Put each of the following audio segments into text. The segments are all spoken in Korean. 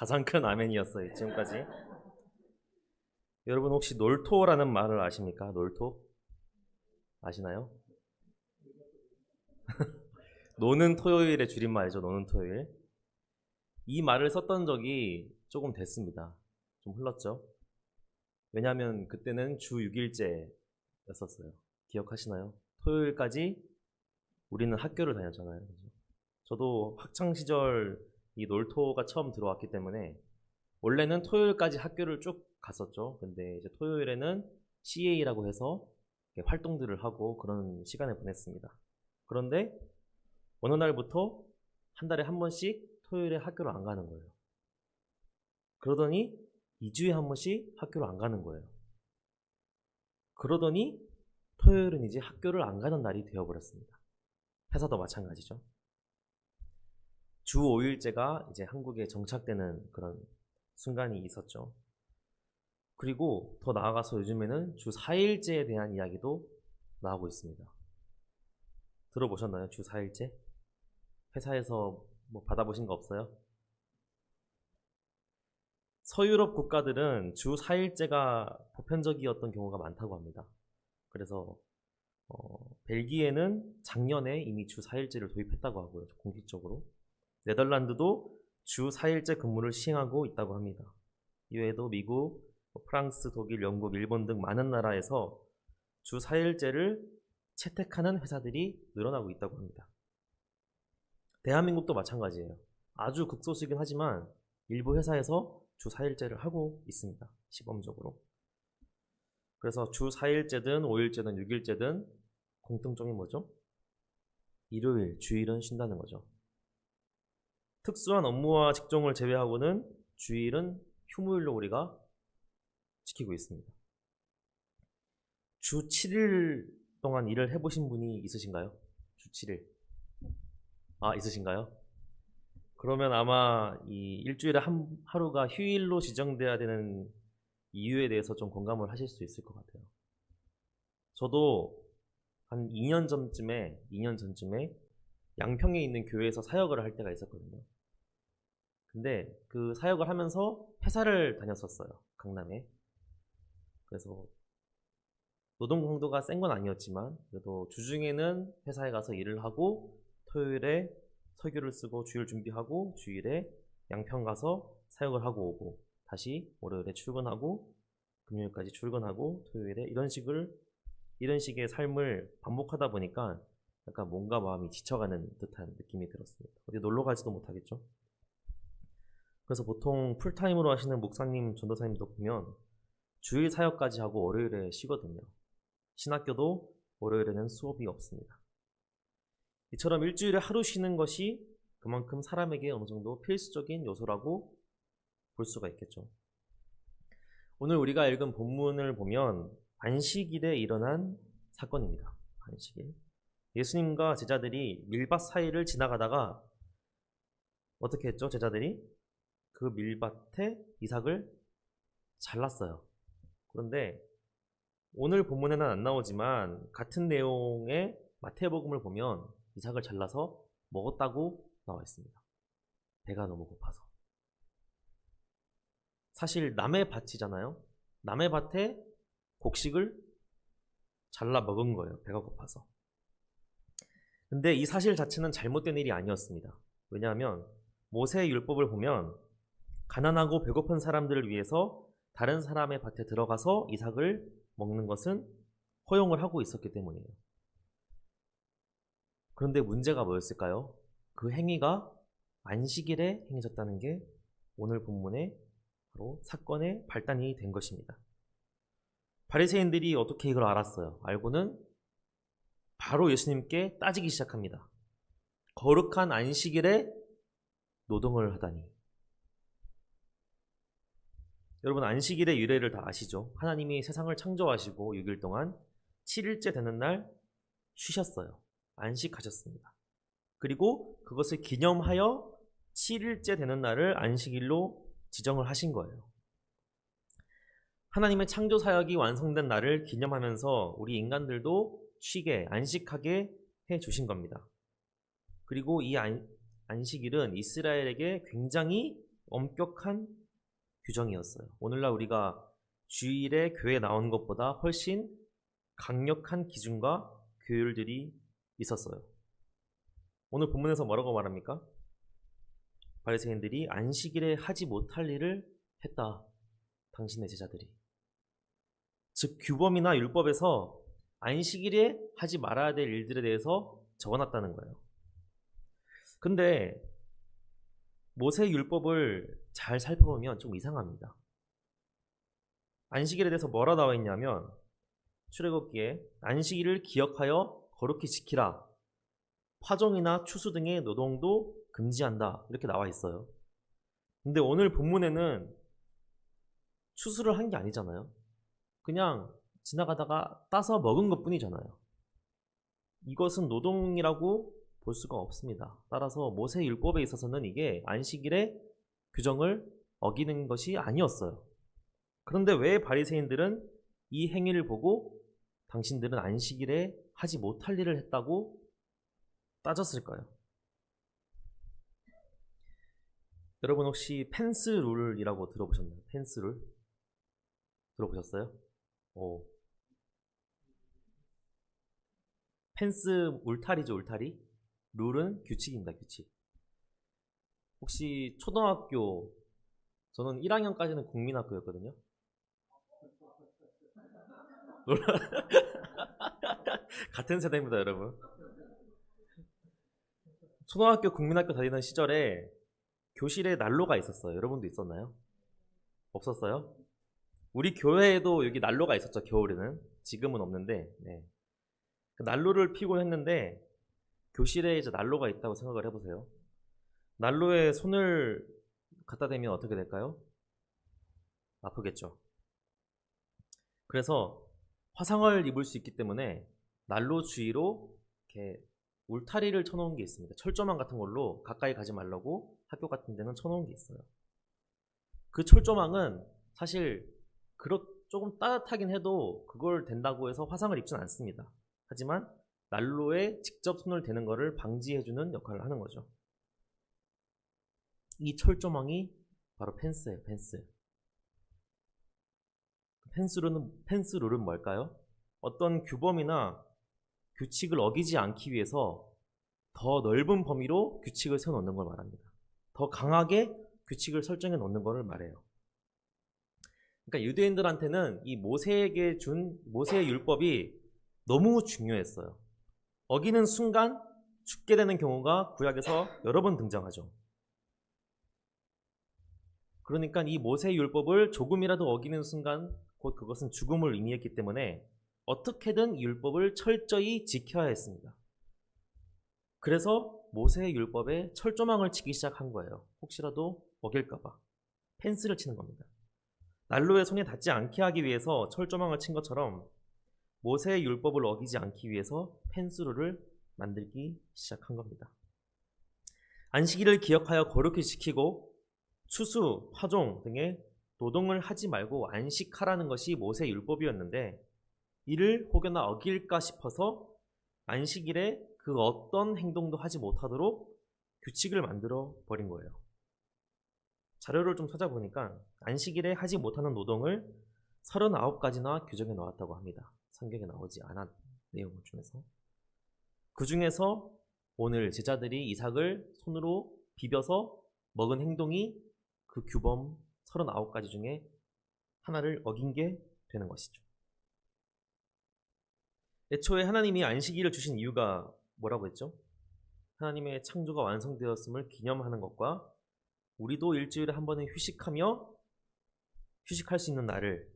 가장 큰 아멘이었어요, 지금까지. 여러분 혹시 놀토라는 말을 아십니까? 놀토? 아시나요? 노는 토요일의 줄임말이죠, 노는 토요일. 이 말을 썼던 적이 조금 됐습니다. 좀 흘렀죠. 왜냐하면 그때는 주 6일째였었어요. 기억하시나요? 토요일까지 우리는 학교를 다녔잖아요. 저도 학창시절 이 놀토가 처음 들어왔기 때문에 원래는 토요일까지 학교를 쭉 갔었죠. 근데 이제 토요일에는 CA라고 해서 활동들을 하고 그런 시간을 보냈습니다. 그런데 어느 날부터 한 달에 한 번씩 토요일에 학교를 안 가는 거예요. 그러더니 2주에 한 번씩 학교를 안 가는 거예요. 그러더니 토요일은 이제 학교를 안 가는 날이 되어버렸습니다. 회사도 마찬가지죠. 주 5일제가 이제 한국에 정착되는 그런 순간이 있었죠. 그리고 더 나아가서 요즘에는 주 4일제에 대한 이야기도 나오고 있습니다. 들어보셨나요? 주 4일제? 회사에서 뭐 받아보신 거 없어요? 서유럽 국가들은 주 4일제가 보편적이었던 경우가 많다고 합니다. 그래서 벨기에는 작년에 이미 주 4일제를 도입했다고 하고요. 공식적으로. 네덜란드도 주 4일제 근무를 시행하고 있다고 합니다. 이외에도 미국, 프랑스, 독일, 영국, 일본 등 많은 나라에서 주 4일제를 채택하는 회사들이 늘어나고 있다고 합니다. 대한민국도 마찬가지예요. 아주 극소수이긴 하지만 일부 회사에서 주 4일제를 하고 있습니다. 시범적으로. 그래서 주 4일제든 5일제든 6일제든 공통점이 뭐죠? 일요일, 주일은 쉰다는 거죠. 특수한 업무와 직종을 제외하고는 주일은 휴무일로 우리가 지키고 있습니다. 주 7일 동안 일을 해보신 분이 있으신가요? 주 7일. 아, 있으신가요? 그러면 아마 이 일주일에 하루가 휴일로 지정돼야 되는 이유에 대해서 좀 공감을 하실 수 있을 것 같아요. 저도 한 2년 전쯤에 양평에 있는 교회에서 사역을 할 때가 있었거든요. 근데 그 사역을 하면서 회사를 다녔었어요. 강남에. 그래서 노동 강도가 센 건 아니었지만 그래도 주중에는 회사에 가서 일을 하고 토요일에 설교를 쓰고 주일 준비하고 주일에 양평 가서 사역을 하고 오고 다시 월요일에 출근하고 금요일까지 출근하고 토요일에 이런 식의 삶을 반복하다 보니까 약간 몸과 마음이 지쳐가는 듯한 느낌이 들었습니다. 어디 놀러 가지도 못하겠죠. 그래서 보통 풀타임으로 하시는 목사님, 전도사님도 보면 주일 사역까지 하고 월요일에 쉬거든요. 신학교도 월요일에는 수업이 없습니다. 이처럼 일주일에 하루 쉬는 것이 그만큼 사람에게 어느 정도 필수적인 요소라고 볼 수가 있겠죠. 오늘 우리가 읽은 본문을 보면 안식일에 일어난 사건입니다. 안식일. 예수님과 제자들이 밀밭 사이를 지나가다가 어떻게 했죠? 제자들이 그 밀밭에 이삭을 잘랐어요. 그런데 오늘 본문에는 안 나오지만 같은 내용의 마태복음을 보면 이삭을 잘라서 먹었다고 나와 있습니다. 배가 너무 고파서. 사실 남의 밭이잖아요. 남의 밭에 곡식을 잘라 먹은 거예요. 배가 고파서. 근데 이 사실 자체는 잘못된 일이 아니었습니다. 왜냐하면 모세의 율법을 보면 가난하고 배고픈 사람들을 위해서 다른 사람의 밭에 들어가서 이삭을 먹는 것은 허용을 하고 있었기 때문이에요. 그런데 문제가 뭐였을까요? 그 행위가 안식일에 행해졌다는 게 오늘 본문의 바로 사건의 발단이 된 것입니다. 바리새인들이 어떻게 이걸 알았어요? 알고는 바로 예수님께 따지기 시작합니다. 거룩한 안식일에 노동을 하다니. 여러분 안식일의 유래를 다 아시죠? 하나님이 세상을 창조하시고 6일 동안 7일째 되는 날 쉬셨어요. 안식하셨습니다. 그리고 그것을 기념하여 7일째 되는 날을 안식일로 지정을 하신 거예요. 하나님의 창조 사역이 완성된 날을 기념하면서 우리 인간들도 쉬게, 안식하게 해주신 겁니다. 그리고 이 안식일은 이스라엘에게 굉장히 엄격한 규정이었어요. 오늘날 우리가 주일에 교회에 나오는 것보다 훨씬 강력한 기준과 규율들이 있었어요. 오늘 본문에서 뭐라고 말합니까? 바리새인들이 안식일에 하지 못할 일을 했다. 당신의 제자들이. 즉 규범이나 율법에서 안식일에 하지 말아야 될 일들에 대해서 적어놨다는 거예요. 근데 모세 율법을 잘 살펴보면 좀 이상합니다. 안식일에 대해서 뭐라 나와 있냐면 출애굽기에 안식일을 기억하여 거룩히 지키라. 파종이나 추수 등의 노동도 금지한다. 이렇게 나와 있어요. 근데 오늘 본문에는 추수를 한 게 아니잖아요. 그냥 지나가다가 따서 먹은 것 뿐이잖아요. 이것은 노동이라고 볼 수가 없습니다. 따라서 모세 율법에 있어서는 이게 안식일의 규정을 어기는 것이 아니었어요. 그런데 왜 바리새인들은 이 행위를 보고 당신들은 안식일에 하지 못할 일을 했다고 따졌을까요? 여러분 혹시 펜스 룰이라고 들어보셨나요? 펜스 룰? 들어보셨어요? 오. 펜스 울타리죠, 울타리. 룰은 규칙입니다, 규칙. 혹시 초등학교, 저는 1학년까지는 국민학교였거든요. 같은 세대입니다, 여러분. 초등학교, 국민학교 다니던 시절에 교실에 난로가 있었어요. 여러분도 있었나요? 없었어요? 우리 교회에도 여기 난로가 있었죠, 겨울에는. 지금은 없는데, 네. 그 난로를 피곤 했는데, 교실에 이제 난로가 있다고 생각을 해보세요. 난로에 손을 갖다 대면 어떻게 될까요? 아프겠죠. 그래서 화상을 입을 수 있기 때문에 난로 주위로 이렇게 울타리를 쳐놓은 게 있습니다. 철조망 같은 걸로 가까이 가지 말라고 학교 같은 데는 쳐놓은 게 있어요. 그 철조망은 사실 조금 따뜻하긴 해도 그걸 댄다고 해서 화상을 입진 않습니다. 하지만 난로에 직접 손을 대는 것을 방지해주는 역할을 하는 거죠. 이 철조망이 바로 펜스예요, 펜스. 펜스 룰은 뭘까요? 어떤 규범이나 규칙을 어기지 않기 위해서 더 넓은 범위로 규칙을 세워놓는 걸 말합니다. 더 강하게 규칙을 설정해 놓는 것을 말해요. 그러니까 유대인들한테는 이 모세에게 준 모세의 율법이 너무 중요했어요. 어기는 순간 죽게 되는 경우가 구약에서 여러 번 등장하죠. 그러니까 이 모세의 율법을 조금이라도 어기는 순간 곧 그것은 죽음을 의미했기 때문에 어떻게든 이 율법을 철저히 지켜야 했습니다. 그래서 모세의 율법에 철조망을 치기 시작한 거예요. 혹시라도 어길까봐 펜스를 치는 겁니다. 난로에 손이 닿지 않게 하기 위해서 철조망을 친 것처럼 모세의 율법을 어기지 않기 위해서 펜스룰을 만들기 시작한 겁니다. 안식일을 기억하여 거룩히 지키고 추수, 파종 등의 노동을 하지 말고 안식하라는 것이 모세 율법이었는데 이를 혹여나 어길까 싶어서 안식일에 그 어떤 행동도 하지 못하도록 규칙을 만들어 버린 거예요. 자료를 좀 찾아보니까 안식일에 하지 못하는 노동을 39가지나 규정해 놓았다고 합니다. 성경에 나오지 않은 내용 중에서. 그 중에서 오늘 제자들이 이삭을 손으로 비벼서 먹은 행동이 그 규범 39가지 중에 하나를 어긴 게 되는 것이죠. 애초에 하나님이 안식일을 주신 이유가 뭐라고 했죠? 하나님의 창조가 완성되었음을 기념하는 것과 우리도 일주일에 한 번은 휴식하며 휴식할 수 있는 날을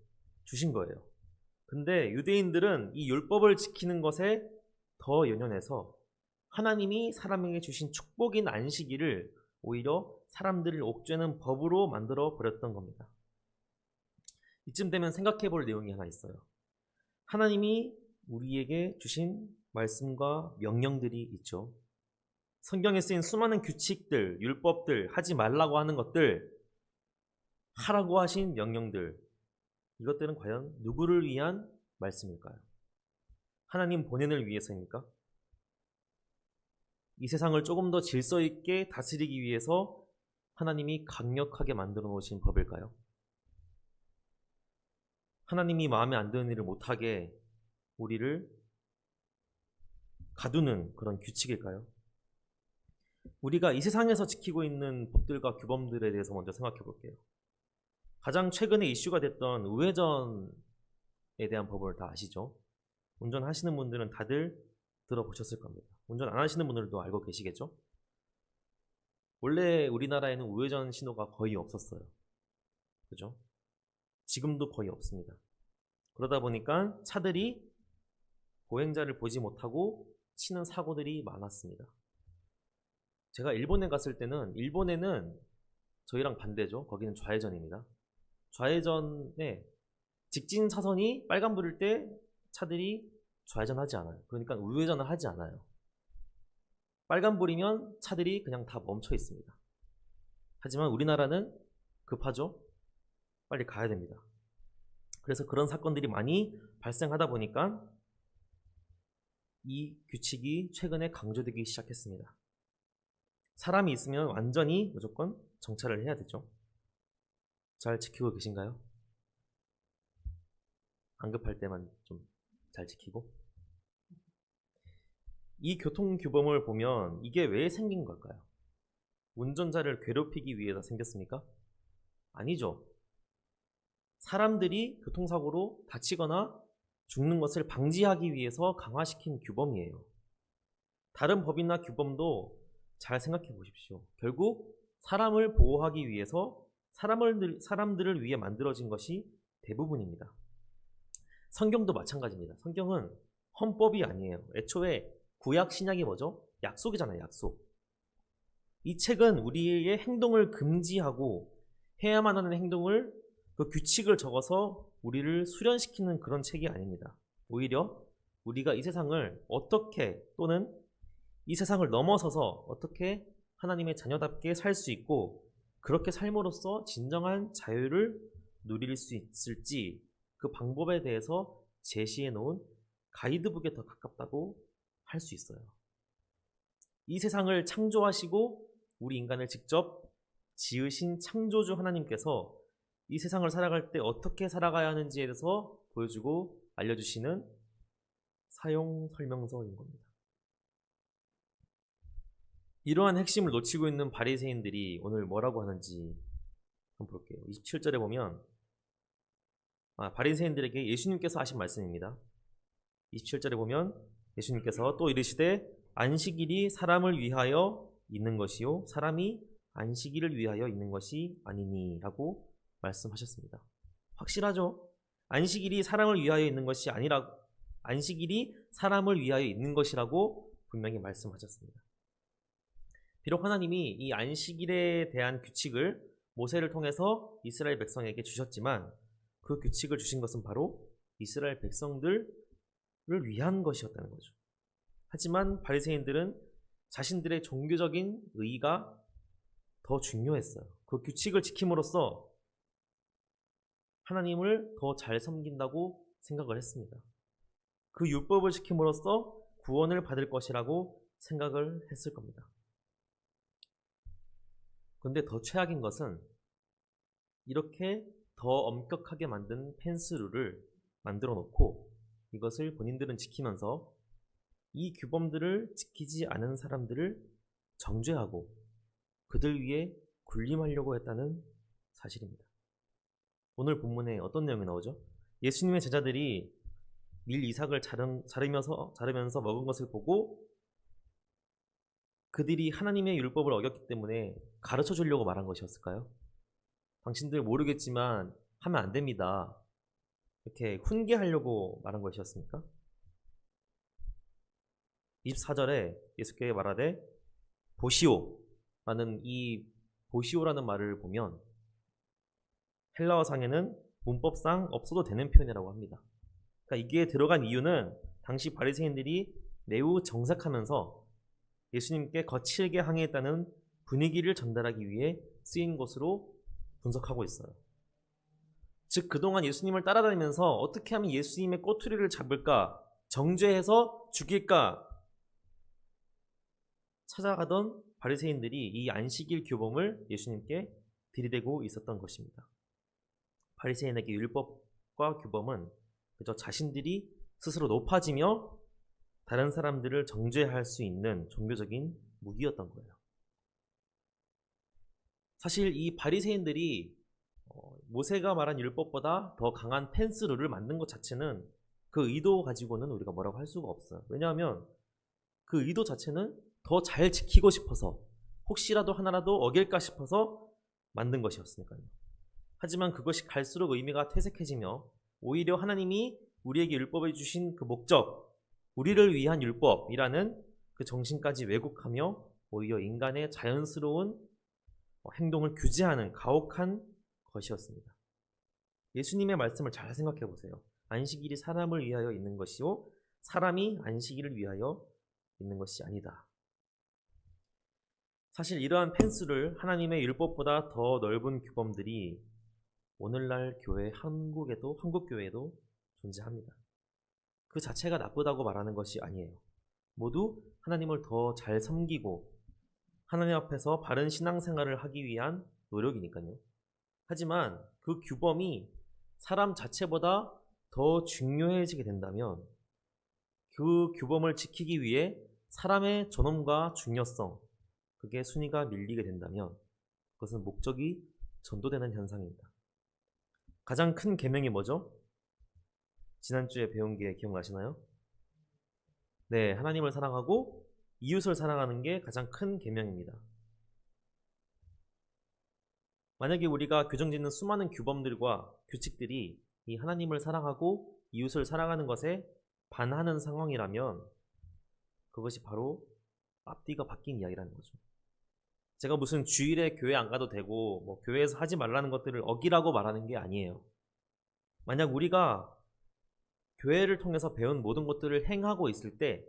주신 거예요. 근데 유대인들은 이 율법을 지키는 것에 더 연연해서 하나님이 사람에게 주신 축복인 안식일을 오히려 사람들을 옥죄는 법으로 만들어 버렸던 겁니다. 이쯤 되면 생각해 볼 내용이 하나 있어요. 하나님이 우리에게 주신 말씀과 명령들이 있죠. 성경에 쓰인 수많은 규칙들, 율법들, 하지 말라고 하는 것들, 하라고 하신 명령들, 이것들은 과연 누구를 위한 말씀일까요? 하나님 본인을 위해서입니까? 이 세상을 조금 더 질서 있게 다스리기 위해서 하나님이 강력하게 만들어 놓으신 법일까요? 하나님이 마음에 안 드는 일을 못하게 우리를 가두는 그런 규칙일까요? 우리가 이 세상에서 지키고 있는 법들과 규범들에 대해서 먼저 생각해 볼게요. 가장 최근에 이슈가 됐던 우회전에 대한 법을 다 아시죠? 운전하시는 분들은 다들 들어보셨을 겁니다. 운전 안 하시는 분들도 알고 계시겠죠? 원래 우리나라에는 우회전 신호가 거의 없었어요. 그죠? 지금도 거의 없습니다. 그러다 보니까 차들이 보행자를 보지 못하고 치는 사고들이 많았습니다. 제가 일본에 갔을 때는, 일본에는 저희랑 반대죠. 거기는 좌회전입니다. 좌회전에 직진 사선이 빨간불일 때 차들이 좌회전하지 않아요. 그러니까 우회전을 하지 않아요. 빨간불이면 차들이 그냥 다 멈춰 있습니다. 하지만 우리나라는 급하죠. 빨리 가야 됩니다. 그래서 그런 사건들이 많이 발생하다 보니까 이 규칙이 최근에 강조되기 시작했습니다. 사람이 있으면 완전히 무조건 정차를 해야 되죠. 잘 지키고 계신가요? 안 급할 때만 좀 잘 지키고. 이 교통규범을 보면 이게 왜 생긴 걸까요? 운전자를 괴롭히기 위해서 생겼습니까? 아니죠. 사람들이 교통사고로 다치거나 죽는 것을 방지하기 위해서 강화시킨 규범이에요. 다른 법이나 규범도 잘 생각해 보십시오. 결국 사람을 보호하기 위해서 사람들을 위해 만들어진 것이 대부분입니다. 성경도 마찬가지입니다. 성경은 헌법이 아니에요. 애초에 구약 신약이 뭐죠? 약속이잖아요. 약속. 이 책은 우리의 행동을 금지하고 해야만 하는 행동을, 그 규칙을 적어서 우리를 수련시키는 그런 책이 아닙니다. 오히려 우리가 이 세상을 어떻게, 또는 이 세상을 넘어서서 어떻게 하나님의 자녀답게 살 수 있고 그렇게 삶으로써 진정한 자유를 누릴 수 있을지, 그 방법에 대해서 제시해 놓은 가이드북에 더 가깝다고 할 수 있어요. 이 세상을 창조하시고 우리 인간을 직접 지으신 창조주 하나님께서 이 세상을 살아갈 때 어떻게 살아가야 하는지에 대해서 보여주고 알려주시는 사용 설명서인 겁니다. 이러한 핵심을 놓치고 있는 바리새인들이 오늘 뭐라고 하는지 한번 볼게요. 27절에 보면 바리새인들에게 예수님께서 하신 말씀입니다. 27절에 보면 예수님께서 또 이르시되 안식일이 사람을 위하여 있는 것이요 사람이 안식일을 위하여 있는 것이 아니니 라고 말씀하셨습니다. 확실하죠? 안식일이 사람을 위하여 있는 것이 아니라, 안식일이 사람을 위하여 있는 것이라고 분명히 말씀하셨습니다. 비록 하나님이 이 안식일에 대한 규칙을 모세를 통해서 이스라엘 백성에게 주셨지만 그 규칙을 주신 것은 바로 이스라엘 백성들을 위한 것이었다는 거죠. 하지만 바리새인들은 자신들의 종교적인 의의가 더 중요했어요. 그 규칙을 지킴으로써 하나님을 더 잘 섬긴다고 생각을 했습니다. 그 율법을 지킴으로써 구원을 받을 것이라고 생각을 했을 겁니다. 그런데 더 최악인 것은 이렇게 더 엄격하게 만든 펜스룰을 만들어 놓고 이것을 본인들은 지키면서 이 규범들을 지키지 않은 사람들을 정죄하고 그들 위에 군림하려고 했다는 사실입니다. 오늘 본문에 어떤 내용이 나오죠? 예수님의 제자들이 밀 이삭을 자르면서 먹은 것을 보고 그들이 하나님의 율법을 어겼기 때문에 가르쳐 주려고 말한 것이었을까요? 당신들 모르겠지만 하면 안 됩니다. 이렇게 훈계하려고 말한 것이었습니까? 24절에 예수께서 말하되 보시오라는 이 보시오라는 말을 보면 헬라어상에는 문법상 없어도 되는 표현이라고 합니다. 그러니까 이게 들어간 이유는 당시 바리새인들이 매우 정색하면서 예수님께 거칠게 항의했다는 분위기를 전달하기 위해 쓰인 것으로 분석하고 있어요. 즉 그동안 예수님을 따라다니면서 어떻게 하면 예수님의 꼬투리를 잡을까, 정죄해서 죽일까 찾아가던 바리새인들이 이 안식일 규범을 예수님께 들이대고 있었던 것입니다. 바리새인에게 율법과 규범은 그저 자신들이 스스로 높아지며 다른 사람들을 정죄할 수 있는 종교적인 무기였던 거예요. 사실 이 바리새인들이 모세가 말한 율법보다 더 강한 펜스룰을 만든 것 자체는 그 의도 가지고는 우리가 뭐라고 할 수가 없어요. 왜냐하면 그 의도 자체는 더 잘 지키고 싶어서, 혹시라도 하나라도 어길까 싶어서 만든 것이었으니까요. 하지만 그것이 갈수록 의미가 퇴색해지며 오히려 하나님이 우리에게 율법을 주신 그 목적, 우리를 위한 율법이라는 그 정신까지 왜곡하며 오히려 인간의 자연스러운 행동을 규제하는 가혹한 것이었습니다. 예수님의 말씀을 잘 생각해 보세요. 안식일이 사람을 위하여 있는 것이요 사람이 안식일을 위하여 있는 것이 아니다. 사실 이러한 펜스를 하나님의 율법보다 더 넓은 규범들이 오늘날 교회 한국 교회에도 존재합니다. 그 자체가 나쁘다고 말하는 것이 아니에요. 모두 하나님을 더 잘 섬기고 하나님 앞에서 바른 신앙생활을 하기 위한 노력이니까요. 하지만 그 규범이 사람 자체보다 더 중요해지게 된다면, 그 규범을 지키기 위해 사람의 존엄과 중요성, 그게 순위가 밀리게 된다면 그것은 목적이 전도되는 현상입니다. 가장 큰 계명이 뭐죠? 지난주에 배운 게 기억나시나요? 네, 하나님을 사랑하고 이웃을 사랑하는 게 가장 큰 계명입니다. 만약에 우리가 규정짓는 수많은 규범들과 규칙들이 이 하나님을 사랑하고 이웃을 사랑하는 것에 반하는 상황이라면 그것이 바로 앞뒤가 바뀐 이야기라는 거죠. 제가 무슨 주일에 교회 안 가도 되고 교회에서 하지 말라는 것들을 어기라고 말하는 게 아니에요. 만약 우리가 교회를 통해서 배운 모든 것들을 행하고 있을 때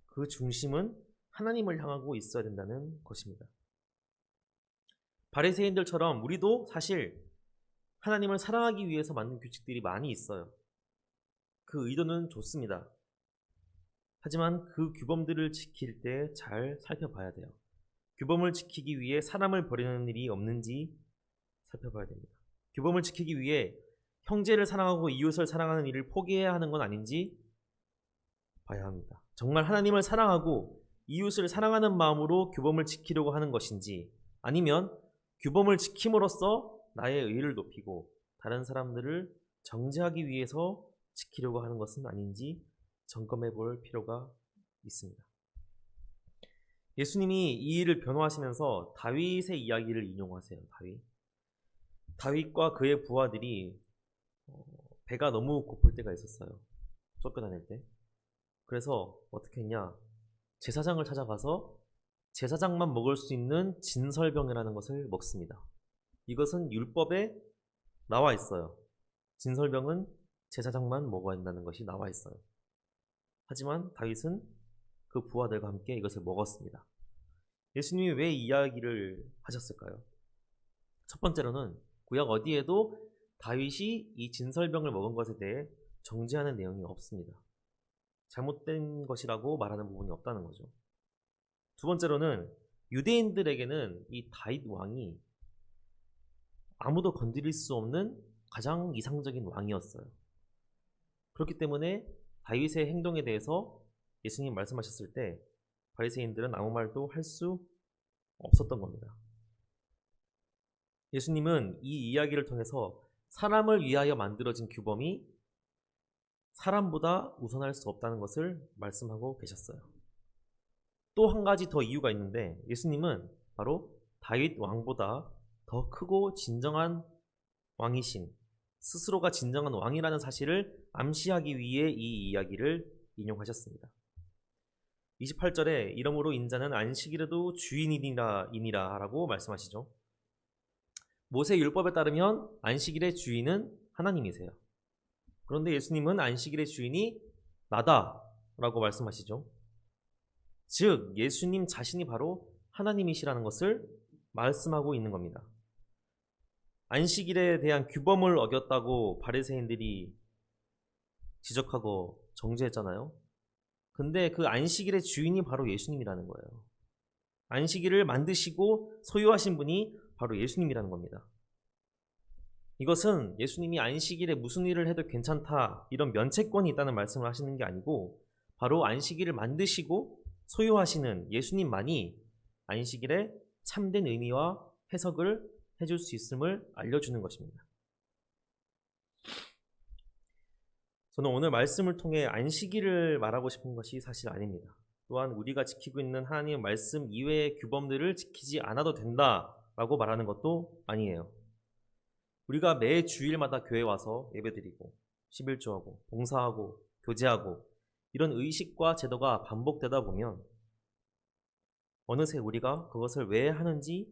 그 중심은 하나님을 향하고 있어야 된다는 것입니다. 바리새인들처럼 우리도 사실 하나님을 사랑하기 위해서 만든 규칙들이 많이 있어요. 그 의도는 좋습니다. 하지만 그 규범들을 지킬 때 잘 살펴봐야 돼요. 규범을 지키기 위해 사람을 버리는 일이 없는지 살펴봐야 됩니다. 규범을 지키기 위해 형제를 사랑하고 이웃을 사랑하는 일을 포기해야 하는 건 아닌지 봐야 합니다. 정말 하나님을 사랑하고 이웃을 사랑하는 마음으로 규범을 지키려고 하는 것인지, 아니면 규범을 지킴으로써 나의 의의를 높이고 다른 사람들을 정죄하기 위해서 지키려고 하는 것은 아닌지 점검해 볼 필요가 있습니다. 예수님이 이 일을 변호하시면서 다윗의 이야기를 인용하세요. 다윗과 그의 부하들이 배가 너무 고플 때가 있었어요. 쫓겨다닐 때. 그래서 어떻게 했냐, 제사장을 찾아가서 제사장만 먹을 수 있는 진설병이라는 것을 먹습니다. 이것은 율법에 나와 있어요. 진설병은 제사장만 먹어야 한다는 것이 나와 있어요. 하지만 다윗은 그 부하들과 함께 이것을 먹었습니다. 예수님이 왜 이 이야기를 하셨을까요? 첫 번째로는 구약 어디에도 다윗이 이 진설병을 먹은 것에 대해 정죄하는 내용이 없습니다. 잘못된 것이라고 말하는 부분이 없다는 거죠. 두 번째로는 유대인들에게는 이 다윗 왕이 아무도 건드릴 수 없는 가장 이상적인 왕이었어요. 그렇기 때문에 다윗의 행동에 대해서 예수님 말씀하셨을 때 바리새인들은 아무 말도 할 수 없었던 겁니다. 예수님은 이 이야기를 통해서 사람을 위하여 만들어진 규범이 사람보다 우선할 수 없다는 것을 말씀하고 계셨어요. 또 한 가지 더 이유가 있는데, 예수님은 바로 다윗 왕보다 더 크고 진정한 왕이신, 스스로가 진정한 왕이라는 사실을 암시하기 위해 이 이야기를 인용하셨습니다. 28절에 이러므로 인자는 안식일에도 주인이니라 라고 말씀하시죠. 모세 율법에 따르면 안식일의 주인은 하나님이세요. 그런데 예수님은 안식일의 주인이 나다 라고 말씀하시죠. 즉 예수님 자신이 바로 하나님이시라는 것을 말씀하고 있는 겁니다. 안식일에 대한 규범을 어겼다고 바리새인들이 지적하고 정죄했잖아요. 근데 그 안식일의 주인이 바로 예수님이라는 거예요. 안식일을 만드시고 소유하신 분이 바로 예수님이라는 겁니다. 이것은 예수님이 안식일에 무슨 일을 해도 괜찮다, 이런 면책권이 있다는 말씀을 하시는 게 아니고, 바로 안식일을 만드시고 소유하시는 예수님만이 안식일의 참된 의미와 해석을 해줄 수 있음을 알려주는 것입니다. 저는 오늘 말씀을 통해 안식일을 말하고 싶은 것이 사실 아닙니다. 또한 우리가 지키고 있는 하나님의 말씀 이외의 규범들을 지키지 않아도 된다라고 말하는 것도 아니에요. 우리가 매 주일마다 교회 와서 예배드리고 11조하고 봉사하고 교제하고 이런 의식과 제도가 반복되다 보면 어느새 우리가 그것을 왜 하는지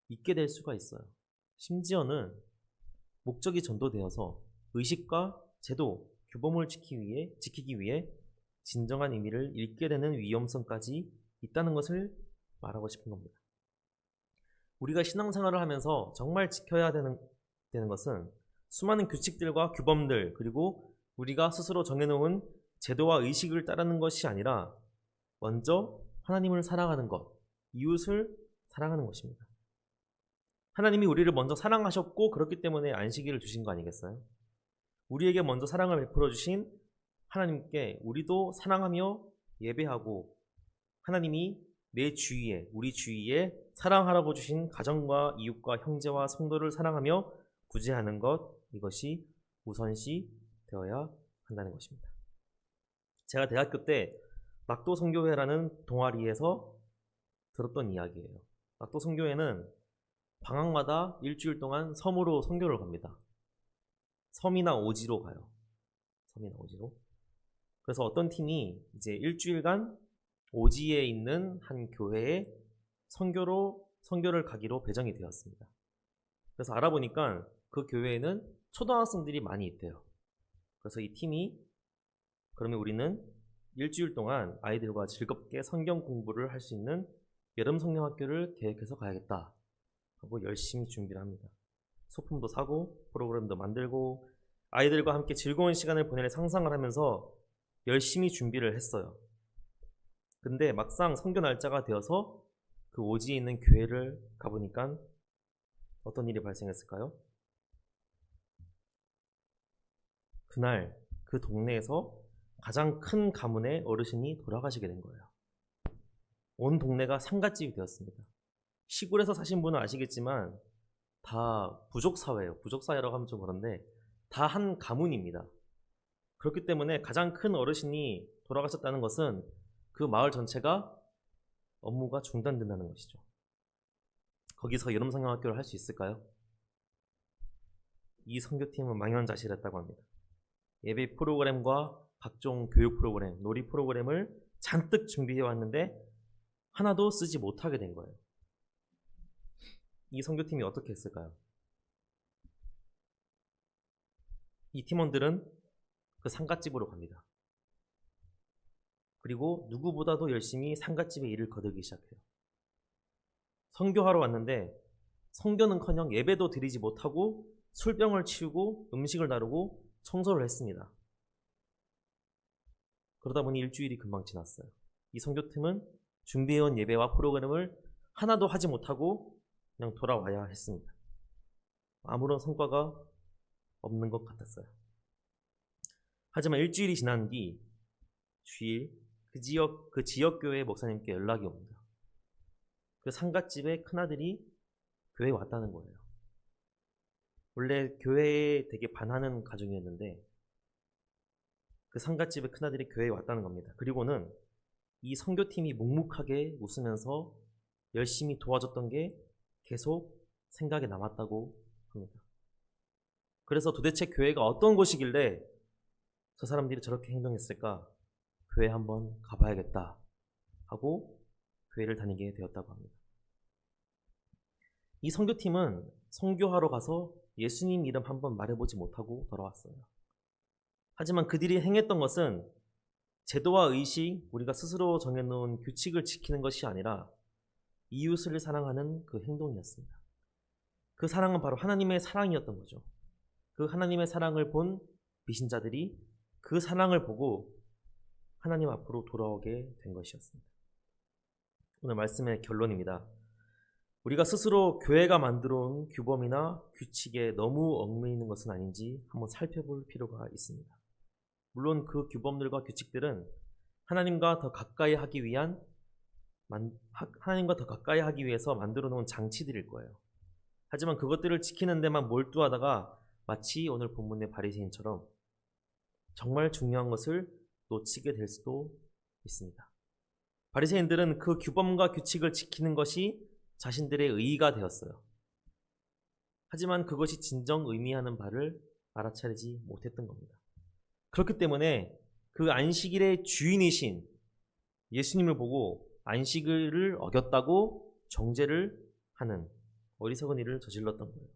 잊게 될 수가 있어요. 심지어는 목적이 전도되어서 의식과 제도, 규범을 지키기 위해 진정한 의미를 잃게 되는 위험성까지 있다는 것을 말하고 싶은 겁니다. 우리가 신앙생활을 하면서 정말 지켜야 되는 것은 수많은 규칙들과 규범들, 그리고 우리가 스스로 정해놓은 제도와 의식을 따르는 것이 아니라 먼저 하나님을 사랑하는 것, 이웃을 사랑하는 것입니다. 하나님이 우리를 먼저 사랑하셨고 그렇기 때문에 안식일을 주신 거 아니겠어요? 우리에게 먼저 사랑을 베풀어 주신 하나님께 우리도 사랑하며 예배하고, 하나님이 우리 주위에 사랑하라고 주신 가정과 이웃과 형제와 성도를 사랑하며 구제하는 것, 이것이 우선시 되어야 한다는 것입니다. 제가 대학교 때 낙도선교회라는 동아리에서 들었던 이야기예요. 낙도선교회는 방학마다 일주일 동안 섬으로 선교를 갑니다. 섬이나 오지로 가요. 섬이나 오지로. 그래서 어떤 팀이 이제 일주일간 오지에 있는 한 교회에 선교를 가기로 배정이 되었습니다. 그래서 알아보니까 그 교회에는 초등학생들이 많이 있대요. 그래서 이 팀이, 그러면 우리는 일주일 동안 아이들과 즐겁게 성경 공부를 할 수 있는 여름 성경학교를 계획해서 가야겠다 하고 열심히 준비를 합니다. 소품도 사고 프로그램도 만들고 아이들과 함께 즐거운 시간을 보낼 상상을 하면서 열심히 준비를 했어요. 근데 막상 선교 날짜가 되어서 그 오지에 있는 교회를 가보니까 어떤 일이 발생했을까요? 그날 그 동네에서 가장 큰 가문의 어르신이 돌아가시게 된 거예요. 온 동네가 상갓집이 되었습니다. 시골에서 사신 분은 아시겠지만 다 부족사회예요. 부족사회라고 하면 좀 그런데 다 한 가문입니다. 그렇기 때문에 가장 큰 어르신이 돌아가셨다는 것은 그 마을 전체가 업무가 중단된다는 것이죠. 거기서 여름 성경학교를 할 수 있을까요? 이 선교팀은 망연자실했다고 합니다. 예배 프로그램과 각종 교육 프로그램, 놀이 프로그램을 잔뜩 준비해 왔는데 하나도 쓰지 못하게 된 거예요. 이 선교팀이 어떻게 했을까요? 이 팀원들은 그 상갓집으로 갑니다. 그리고 누구보다도 열심히 상갓집의 일을 거들기 시작해요. 선교하러 왔는데 선교는커녕 예배도 드리지 못하고 술병을 치우고 음식을 나르고 청소를 했습니다. 그러다 보니 일주일이 금방 지났어요. 이 선교팀은 준비해온 예배와 프로그램을 하나도 하지 못하고 그냥 돌아와야 했습니다. 아무런 성과가 없는 것 같았어요. 하지만 일주일이 지난 뒤 주일 그 지역 교회 목사님께 연락이 옵니다. 그 상갓집의 큰아들이 교회에 왔다는 거예요. 원래 교회에 되게 반하는 가정이었는데 그 상갓집의 큰아들이 교회에 왔다는 겁니다. 그리고는 이 선교팀이 묵묵하게 웃으면서 열심히 도와줬던 게 계속 생각에 남았다고 합니다. 그래서 도대체 교회가 어떤 곳이길래 저 사람들이 저렇게 행동했을까? 교회 한번 가봐야겠다 하고 교회를 다니게 되었다고 합니다. 이 선교팀은 선교하러 가서 예수님 이름 한번 말해보지 못하고 돌아왔어요. 하지만 그들이 행했던 것은 제도와 의식, 우리가 스스로 정해놓은 규칙을 지키는 것이 아니라 이웃을 사랑하는 그 행동이었습니다. 그 사랑은 바로 하나님의 사랑이었던 거죠. 그 하나님의 사랑을 본 비신자들이 그 사랑을 보고 하나님 앞으로 돌아오게 된 것이었습니다. 오늘 말씀의 결론입니다. 우리가 스스로 교회가 만들어 온 규범이나 규칙에 너무 얽매이는 것은 아닌지 한번 살펴볼 필요가 있습니다. 물론 그 규범들과 규칙들은 하나님과 더 가까이 하기 위해서 만들어 놓은 장치들일 거예요. 하지만 그것들을 지키는 데만 몰두하다가 마치 오늘 본문의 바리새인처럼 정말 중요한 것을 놓치게 될 수도 있습니다. 바리새인들은 그 규범과 규칙을 지키는 것이 자신들의 의의가 되었어요. 하지만 그것이 진정 의미하는 바를 알아차리지 못했던 겁니다. 그렇기 때문에 그 안식일의 주인이신 예수님을 보고 안식일을 어겼다고 정죄를 하는 어리석은 일을 저질렀던 거예요.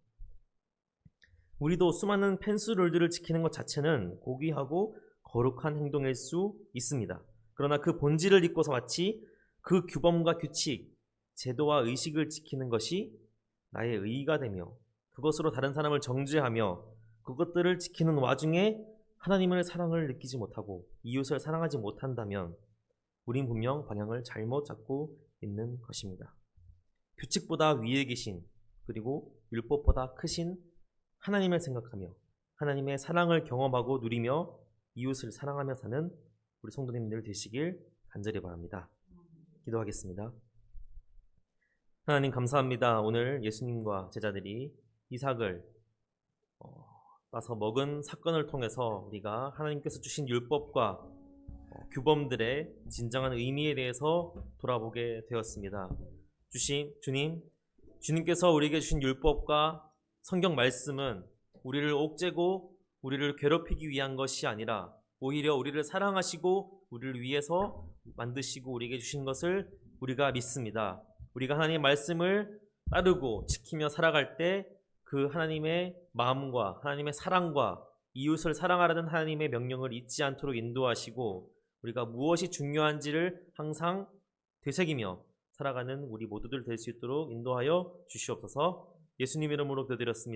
우리도 수많은 펜스 룰들을 지키는 것 자체는 고귀하고 거룩한 행동일 수 있습니다. 그러나 그 본질을 잊고서 마치 그 규범과 규칙, 제도와 의식을 지키는 것이 나의 의의가 되며 그것으로 다른 사람을 정죄하며 그것들을 지키는 와중에 하나님의 사랑을 느끼지 못하고 이웃을 사랑하지 못한다면 우린 분명 방향을 잘못 잡고 있는 것입니다. 규칙보다 위에 계신 그리고 율법보다 크신 하나님을 생각하며 하나님의 사랑을 경험하고 누리며 이웃을 사랑하며 사는 우리 성도님들 되시길 간절히 바랍니다. 기도하겠습니다. 하나님 감사합니다. 오늘 예수님과 제자들이 이삭을 따서 먹은 사건을 통해서 우리가 하나님께서 주신 율법과 규범들의 진정한 의미에 대해서 돌아보게 되었습니다. 주님께서 우리에게 주신 율법과 성경 말씀은 우리를 옥죄고 우리를 괴롭히기 위한 것이 아니라 오히려 우리를 사랑하시고 우리를 위해서 만드시고 우리에게 주신 것을 우리가 믿습니다. 우리가 하나님의 말씀을 따르고 지키며 살아갈 때 그 하나님의 마음과 하나님의 사랑과 이웃을 사랑하라는 하나님의 명령을 잊지 않도록 인도하시고 우리가 무엇이 중요한지를 항상 되새기며 살아가는 우리 모두들 될 수 있도록 인도하여 주시옵소서. 예수님 이름으로 기도드렸습니다.